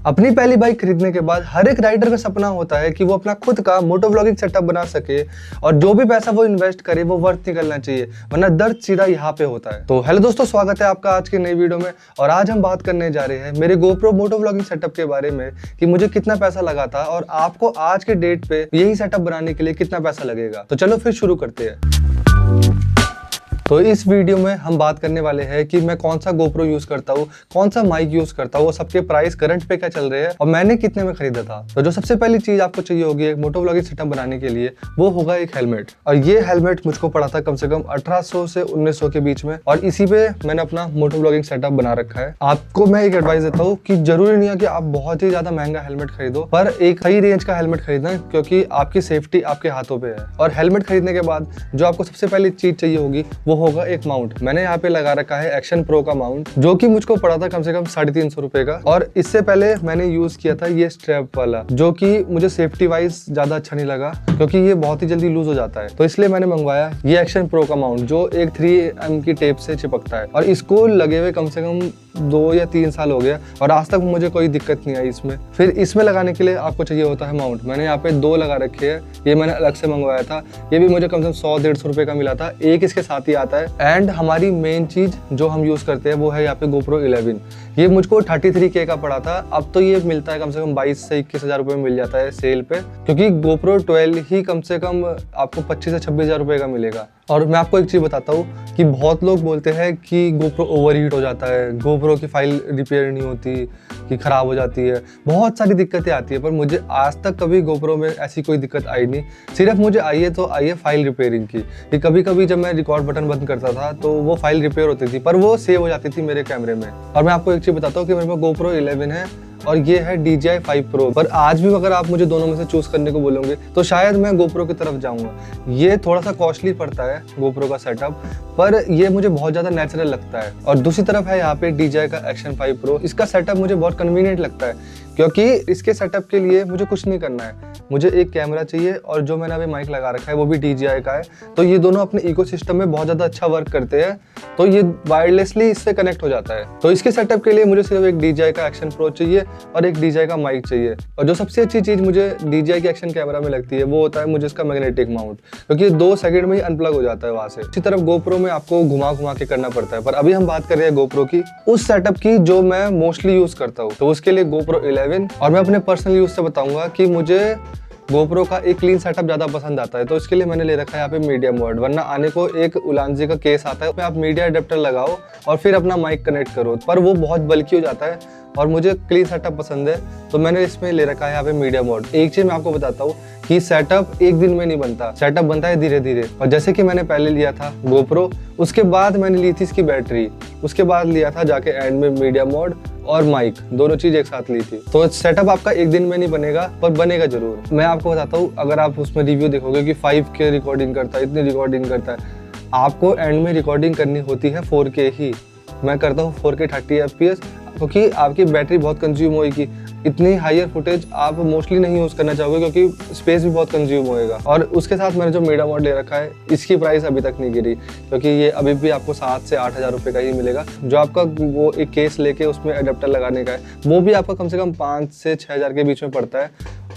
अपनी पहली बाइक खरीदने के बाद हर एक राइडर का सपना होता है कि वो अपना खुद का मोटो व्लॉगिंग सेटअप बना सके और जो भी पैसा वो इन्वेस्ट करे वो वर्थ निकलना चाहिए, वरना दर्द सीधा यहाँ पे होता है। तो हेलो दोस्तों, स्वागत है आपका आज की नई वीडियो में। और आज हम बात करने जा रहे हैं मेरे गोप्रो मोटो व्लॉगिंग सेटअप के बारे में कि मुझे कितना पैसा लगा था और आपको आज के डेट पे यही सेटअप बनाने के लिए कितना पैसा लगेगा। तो चलो फिर शुरू करते हैं। तो इस वीडियो में हम बात करने वाले हैं कि मैं कौन सा गोप्रो यूज करता हूँ, कौन सा माइक यूज करता हूँ, सबके प्राइस करंट पे क्या चल रहे हैं और मैंने कितने में खरीदा था। तो जो सबसे पहली चीज आपको चाहिए होगी एक मोटो व्लॉगिंग सेटअप बनाने के लिए, वो होगा एक हेलमेट। और ये हेलमेट मुझको पड़ा था कम से कम 1800 से 1900 के बीच में, और इसी पे मैंने अपना मोटो व्लॉगिंग सेटअप बना रखा है। आपको मैं एक एडवाइस देता हूँ कि जरूरी नहीं है कि आप बहुत ही ज्यादा महंगा हेलमेट खरीदो, पर एक सही रेंज का हेलमेट खरीदना, क्योंकि आपकी सेफ्टी आपके हाथों पे है। और हेलमेट खरीदने के बाद जो आपको सबसे पहली चीज चाहिए होगी वो होगा एक माउंट। मैंने यहाँ पे लगा रखा है एक्शन प्रो का माउंट, जो कि मुझको पड़ा था कम से कम 350 रुपए का। और इससे पहले मैंने यूज किया था ये स्ट्रैप वाला, जो कि मुझे सेफ्टी वाइज ज्यादा अच्छा नहीं लगा, क्योंकि ये बहुत ही जल्दी लूज हो जाता है। तो इसलिए मैंने मंगवाया ये एक्शन प्रो का माउंट, जो एक 3M की टेप से चिपकता है। और इसको लगे हुए कम से कम 2 या 3 साल हो गया और आज तक मुझे कोई दिक्कत नहीं आई इसमें। फिर इसमें लगाने के लिए आपको चाहिए होता है माउंट। मैंने यहाँ पे 2 लगा रखे हैं, ये मैंने अलग से मंगवाया था। ये भी मुझे कम से कम 100-150 रुपए का मिला था। एक इसके साथ ही आता है। एंड हमारी मेन चीज जो हम यूज करते हैं वो है यहाँ पे गोप्रो 11। ये मुझको 33K का पड़ा था। अब तो ये मिलता है कम से कम 22 से 21 हजार रुपए में मिल जाता है सेल पे, क्योंकि गोप्रो 12 ही कम से कम आपको 25 से 26 हजार रुपए का मिलेगा। और मैं आपको एक चीज बताता हूँ कि बहुत लोग बोलते हैं कि गोप्रो ओवरहीट हो जाता है, गोप्रो की फाइल रिपेयर नहीं होती, कि खराब हो जाती है, बहुत सारी दिक्कतें आती है। पर मुझे आज तक कभी गोप्रो में ऐसी कोई दिक्कत आई नहीं। सिर्फ मुझे आई है तो आई है फाइल रिपेयरिंग की, कि कभी कभी जब मैं रिकॉर्ड बटन बंद करता था तो वो फाइल रिपेयर होती थी, पर वो सेव हो जाती थी मेरे कैमरे में। और मैं आपको एक चीज बताता हूँ कि मेरे पास गोप्रो 11 है और ये है DJI 5 Pro। पर आज भी अगर आप मुझे दोनों में से चूज करने को बोलोगे तो शायद मैं गोप्रो की तरफ जाऊंगा। ये थोड़ा सा कॉस्टली पड़ता है गोप्रो का सेटअप, पर ये मुझे बहुत ज्यादा नेचुरल लगता है। और दूसरी तरफ है यहाँ पे DJI का एक्शन 5 Pro। इसका सेटअप मुझे बहुत कन्वीनियंट लगता है, क्योंकि इसके सेटअप के लिए मुझे कुछ नहीं करना है। मुझे एक कैमरा चाहिए और जो मैंने अभी माइक लगा रखा है वो भी DJI का है। तो ये दोनों अपने इकोसिस्टम में बहुत ज्यादा अच्छा वर्क करते हैं, तो ये वायरलेसली इससे कनेक्ट हो जाता है। तो इसके सेटअप के लिए मुझे सिर्फ एक DJI का एक्शन प्रो चाहिए और एक DJI का माइक चाहिए। और जो सबसे अच्छी चीज मुझे DJI के एक्शन कैमरा में लगती है वो होता है मुझे इसका मैग्नेटिक माउंट, क्योंकि 2 सेकंड में ही अनप्लग हो जाता है वहां से। इसी तरफ गोप्रो में आपको घुमा घुमा के करना पड़ता है। पर अभी हम बात कर रहे हैं गोप्रो की, उस सेटअप की जो मैं मोस्टली यूज करता हूँ। तो उसके लिए गोप्रो 11। और मैं अपने पर्सनल यूज से बताऊंगा कि मुझे गोप्रो का एक क्लीन सेटअप ज्यादा पसंद आता है, तो इसके लिए मैंने ले रखा है यहाँ पे मीडिया मोड। वरना आने को एक उलांजी का केस आता है, उसमें आप मीडिया अडेप्टर लगाओ और फिर अपना माइक कनेक्ट करो, पर वो बहुत बल्कि हो जाता है और मुझे क्लीन सेटअप पसंद है, तो मैंने इसमें ले रखा है यहाँ पे मीडिया मोड। एक चीज मैं आपको बताता हूँ कि सेटअप एक दिन में नहीं बनता, सेटअप बनता है धीरे धीरे। और जैसे कि मैंने पहले लिया था गोप्रो, उसके बाद मैंने ली थी इसकी बैटरी, उसके बाद लिया था जाके एंड में मीडिया मोड और माइक, दोनों चीज एक साथ ली थी। तो सेटअप आपका एक दिन में नहीं बनेगा, पर बनेगा जरूर। मैं आपको बताता हूँ, अगर आप उसमें रिव्यू देखोगे कि 5K रिकॉर्डिंग करता है, इतनी रिकॉर्डिंग करता है, आपको एंड में रिकॉर्डिंग करनी होती है 4K ही। मैं करता हूँ 4K 30 FPS, क्योंकि आपकी बैटरी बहुत कंज्यूम होगी। इतनी हायर फुटेज आप मोस्टली नहीं यूज करना चाहोगे, क्योंकि स्पेस भी बहुत कंज्यूम होएगा। और उसके साथ मैंने जो मीडिया मोड ले रखा है, इसकी प्राइस अभी तक नहीं गिरी, क्योंकि ये अभी भी आपको 7 से 8 हजार रुपए का ही मिलेगा। जो आपका वो एक केस लेके उसमें अडेप्टर लगाने का है, वो भी आपका कम से कम 5 से 6 हजार के बीच में पड़ता है।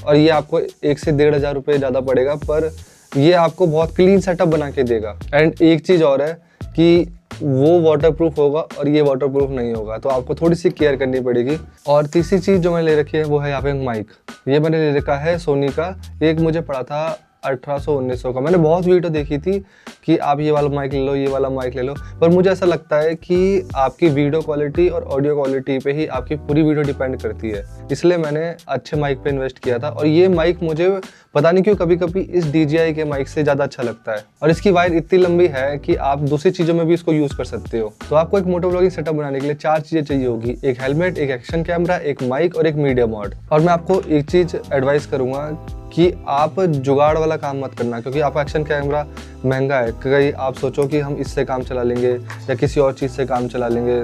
और ये आपको 1 से 1.5 हजार रुपये ज्यादा पड़ेगा, पर ये आपको बहुत क्लीन सेटअप बना के देगा। एंड एक चीज और है कि वो वाटरप्रूफ होगा और ये वाटरप्रूफ नहीं होगा, तो आपको थोड़ी सी केयर करनी पड़ेगी। और तीसरी चीज जो मैंने ले रखी है वो है यहाँ पे माइक। ये मैंने ले रखा है सोनी का, एक मुझे पड़ा था 1800-1900 का। मैंने बहुत वीडियो देखी थी कि आप ये वाला माइक ले लो, ये वाला माइक ले लो, पर मुझे ऐसा लगता है कि आपकी वीडियो क्वालिटी और ऑडियो क्वालिटी पे ही आपकी पूरी वीडियो डिपेंड करती है। इसलिए मैंने अच्छे माइक पे इन्वेस्ट किया था। और ये माइक मुझे पता नहीं क्यों कभी कभी इस DJI के माइक से ज़्यादा अच्छा लगता है। और इसकी वायर इतनी लंबी है कि आप दूसरी चीज़ों में भी इसको यूज़ कर सकते हो। तो आपको एक मोटो व्लॉगिंग सेटअप बनाने के लिए 4 चीज़ें चाहिए होगी, एक हेलमेट, एक एक्शन कैमरा, एक माइक और एक मीडिया मोड। और मैं आपको एक चीज़ एडवाइस करूँगा कि आप जुगाड़ वाला काम मत करना, क्योंकि आपका एक्शन कैमरा महंगा है। कहीं आप सोचो कि हम इससे काम चला लेंगे या किसी और चीज़ से काम चला लेंगे,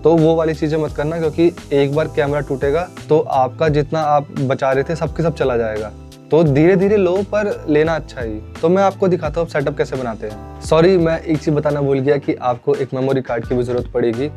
तो वो वाली चीज़ें मत करना, क्योंकि एक बार कैमरा टूटेगा तो आपका जितना आप बचा रहे थे सबके सब चला जाएगा। तो धीरे धीरे लो, पर लेना अच्छा ही। तो मैं आपको दिखाता हूँ सेटअप कैसे बनाते हैं। सॉरी, मैं एक चीज़ बताना भूल गया कि आपको एक मेमोरी कार्ड की भी ज़रूरत पड़ेगी।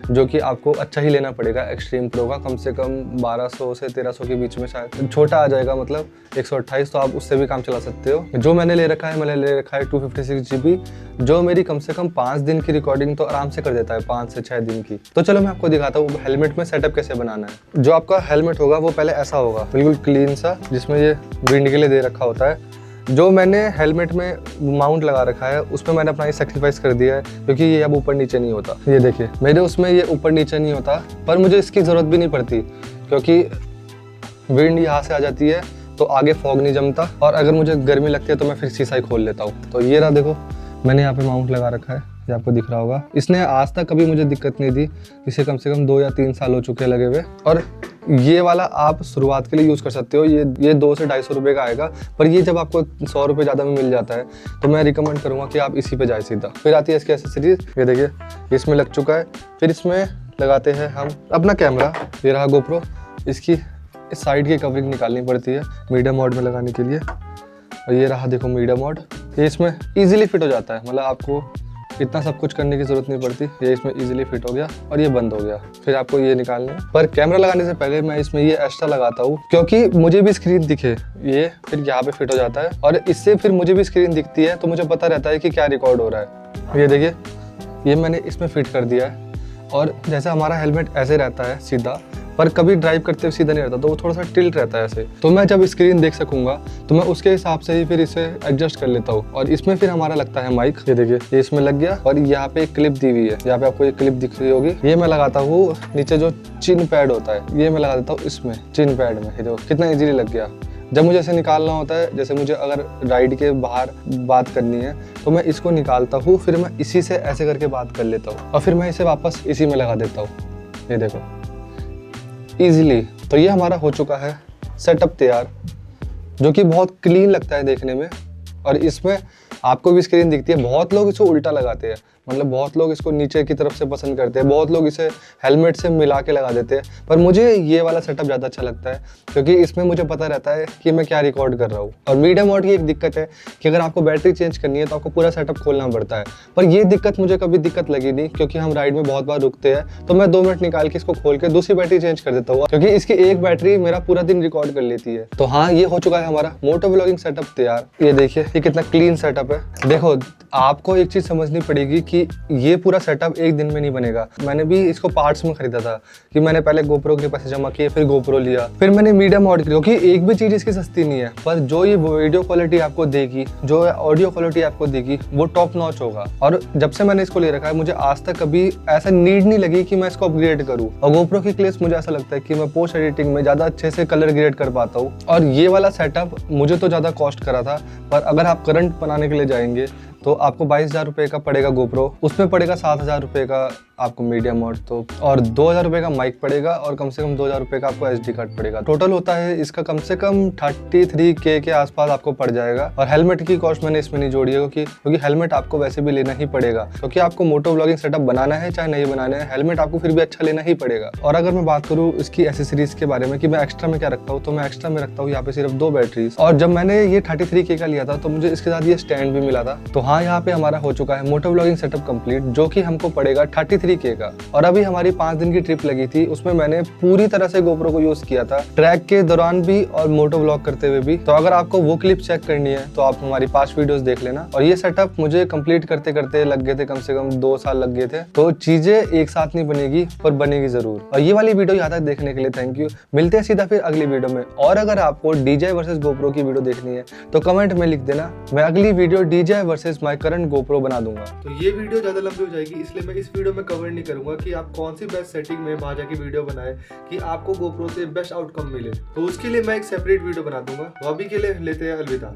जो कि आपको अच्छा ही लेना पड़ेगा एक्सट्रीम प्रो का, कम से कम 1200 से 1300 के बीच में, शायद छोटा आ जाएगा मतलब 128, तो आप उससे भी काम चला सकते हो। जो मैंने ले रखा है, मैंने ले रखा है 256 GB, जो मेरी कम से कम 5 दिन की रिकॉर्डिंग तो आराम से कर देता है, 5 से 6 दिन की। तो चलो मैं आपको दिखाता हूँ हेलमेट में सेटअप कैसे बनाना है। जो आपका हेलमेट होगा वो पहले ऐसा होगा, बिल्कुल क्लीन सा, जिसमें ये विंड के लिए दे रखा होता है। जो मैंने हेलमेट में माउंट लगा रखा है उसमें मैंने अपना ये सेक्रीफाइस कर दिया है, क्योंकि ये अब ऊपर नीचे नहीं होता। ये देखिए मेरे उसमें ये ऊपर नीचे नहीं होता, पर मुझे इसकी ज़रूरत भी नहीं पड़ती, क्योंकि विंड यहाँ से आ जाती है तो आगे फॉग नहीं जमता, और अगर मुझे गर्मी लगती है तो मैं फिर शीशा ही खोल लेता हूँ। तो ये रहा, देखो मैंने यहाँ पे माउंट लगा रखा है, ये आपको दिख रहा होगा। इसने आज तक कभी मुझे दिक्कत नहीं दी, इसे कम से कम 2 या 3 साल हो चुके लगे हुए। और ये वाला आप शुरुआत के लिए यूज़ कर सकते हो, ये 200 से 250 रुपये का आएगा, पर ये जब आपको 100 रुपये ज़्यादा में मिल जाता है तो मैं रिकमेंड करूँगा कि आप इसी पे जाए सीधा। फिर आती है इसकी एसेसरीज, ये देखिए इसमें लग चुका है। फिर इसमें लगाते हैं हम अपना कैमरा, ये रहा GoPro। इसकी इस साइड की कवरिंग निकालनी पड़ती है मीडियम मोड में लगाने के लिए, और ये रहा देखो मीडियम मोड। ये इसमें ईजिली फिट हो जाता है, मतलब आपको इतना सब कुछ करने की जरूरत नहीं पड़ती। ये इसमें इजीली फिट हो गया और ये बंद हो गया। फिर आपको ये निकालना है, पर कैमरा लगाने से पहले मैं इसमें ये एक्स्ट्रा लगाता हूँ, क्योंकि मुझे भी स्क्रीन दिखे। ये फिर यहाँ पे फिट हो जाता है, और इससे फिर मुझे भी स्क्रीन दिखती है, तो मुझे पता रहता है कि क्या रिकॉर्ड हो रहा है। ये देखिए ये मैंने इसमें फिट कर दिया है, और जैसे हमारा हेलमेट ऐसे रहता है सीधा, पर कभी ड्राइव करते हुए सीधा नहीं रहता, तो वो थोड़ा सा टिल्ट रहता है ऐसे। तो मैं जब स्क्रीन देख सकूंगा तो मैं उसके हिसाब से ही फिर इसे एडजस्ट कर लेता हूँ। और इसमें फिर हमारा लगता है माइक, ये देखिए ये इसमें लग गया, और यहाँ पे एक क्लिप दी हुई है, यहाँ पे आपको एक क्लिप दिख रही होगी। ये मैं लगाता हूँ नीचे जो चिन पैड होता है, ये मैं लगा देता हूँ इसमें चिन पैड में। ये देखो कितना ईजिली लग गया। जब मुझे इसे निकालना होता है, जैसे मुझे अगर राइड के बाहर बात करनी है तो मैं इसको निकालता हूँ, फिर मैं इसी से ऐसे करके बात कर लेता हूँ, और फिर मैं इसे वापस इसी में लगा देता हूँ। ये देखो इजीली। तो ये हमारा हो चुका है सेटअप तैयार, जो कि बहुत क्लीन लगता है देखने में, और इसमें आपको भी स्क्रीन दिखती है। बहुत लोग इसको उल्टा लगाते हैं, मतलब बहुत लोग इसको नीचे की तरफ से पसंद करते हैं, बहुत लोग इसे हेलमेट से मिला के लगा देते हैं, पर मुझे ये वाला सेटअप ज़्यादा अच्छा लगता है, क्योंकि इसमें मुझे पता रहता है कि मैं क्या रिकॉर्ड कर रहा हूँ। और मीडियम मोड की एक दिक्कत है कि अगर आपको बैटरी चेंज करनी है तो आपको पूरा सेटअप खोलना पड़ता है, पर ये दिक्कत मुझे कभी दिक्कत लगी नहीं, क्योंकि हम राइड में बहुत बार रुकते हैं, तो मैं 2 मिनट निकाल के इसको खोल के दूसरी बैटरी चेंज कर देता हूँ, क्योंकि इसकी एक बैटरी मेरा पूरा दिन रिकॉर्ड कर लेती है। तो हाँ, ये हो चुका है हमारा मोटो व्लॉगिंग सेटअप तैयार। ये देखिए ये कितना क्लीन सेटअप है। देखो आपको एक चीज समझनी पड़ेगी कि ये पूरा सेटअप एक दिन में नहीं बनेगा। मैंने भी इसको पार्ट्स में खरीदा था, कि मैंने पहले GoPro के पैसे जमा किए, फिर GoPro लिया, फिर मैंने मीडियम मोड, क्योंकि एक भी चीज इसकी सस्ती नहीं है, पर जो ये वीडियो क्वालिटी आपको देगी, जो ऑडियो क्वालिटी आपको देगी, वो टॉप नॉच होगा। और जब से मैंने इसको ले रखा है, मुझे आज तक कभी ऐसा नीड नहीं लगी कि मैं इसको अपग्रेड करूँ। और GoPro की क्लेस मुझे ऐसा लगता है कि मैं पोस्ट एडिटिंग में ज्यादा अच्छे से कलर ग्रेड कर पाता हूँ। और ये वाला सेटअप मुझे तो ज्यादा कॉस्ट करा था, पर अगर आप करंट बनाने के लिए जाएंगे तो आपको 22,000 रुपये का पड़ेगा GoPro, उसमें पड़ेगा 7,000 रुपये का आपको मीडियम मोड, तो और 2,000 रुपये का माइक पड़ेगा, और कम से कम 2,000 रुपये का आपको SD कार्ड पड़ेगा। टोटल होता है इसका कम से कम 33K के आसपास आपको पड़ जाएगा। और हेलमेट की कॉस्ट मैंने इसमें नहीं जोड़ी है, क्योंकि हेलमेट आपको वैसे भी लेना ही पड़ेगा, क्योंकि आपको मोटो व्लॉगिंग सेटअप बनाना है चाहे नहीं बनाना है, हेलमेट आपको फिर भी अच्छा लेना ही पड़ेगा। और अगर मैं बात करूँ इसकी एसेसरीज के बारे में कि मैं एक्स्ट्रा में क्या रखता हूँ, तो मैं एक्स्ट्रा में रखता हूँ यहाँ पे सिर्फ 2 बैटरीज। और जब मैंने ये 33K का लिया था तो मुझे इसके साथ ये स्टैंड भी मिला था। तो हाँ, यहाँ पे हमारा हो चुका है मोटो व्लॉगिंग सेटअप कंप्लीट, जो कि हमको पड़ेगा 33K का। और अभी हमारी 5 दिन की ट्रिप लगी थी, उसमें मैंने पूरी तरह से GoPro को यूज किया था, ट्रैक के दौरान भी और मोटो व्लॉग करते हुए भी। तो अगर आपको वो क्लिप चेक करनी है तो आप हमारी 5 वीडियोस देख लेना। और ये सेटअप मुझे कंप्लीट करते करते लग गए थे कम से कम 2 साल लग गए थे। तो चीजें एक साथ नहीं बनेगी, पर बनेगी जरूर। और ये वाली वीडियो यहाँ तक देखने के लिए थैंक यू। मिलते हैं सीधा फिर अगली वीडियो में। और अगर आपको DJI वर्सेस GoPro की वीडियो देखनी है तो कमेंट में लिख देना, मैं अगली video DJI versus my current GoPro बना दूंगा। तो ये वीडियो ज्यादा लंबी हो जाएगी, इसलिए मैं इस वीडियो में कवर नहीं करूंगा कि आप कौन सी बेस्ट सेटिंग में वहां जाके वीडियो बनाए कि आपको GoPro से बेस्ट आउटकम मिले। तो उसके लिए मैं एक सेपरेट वीडियो बना दूंगा। तो अभी के लिए लेते हैं अलविदा।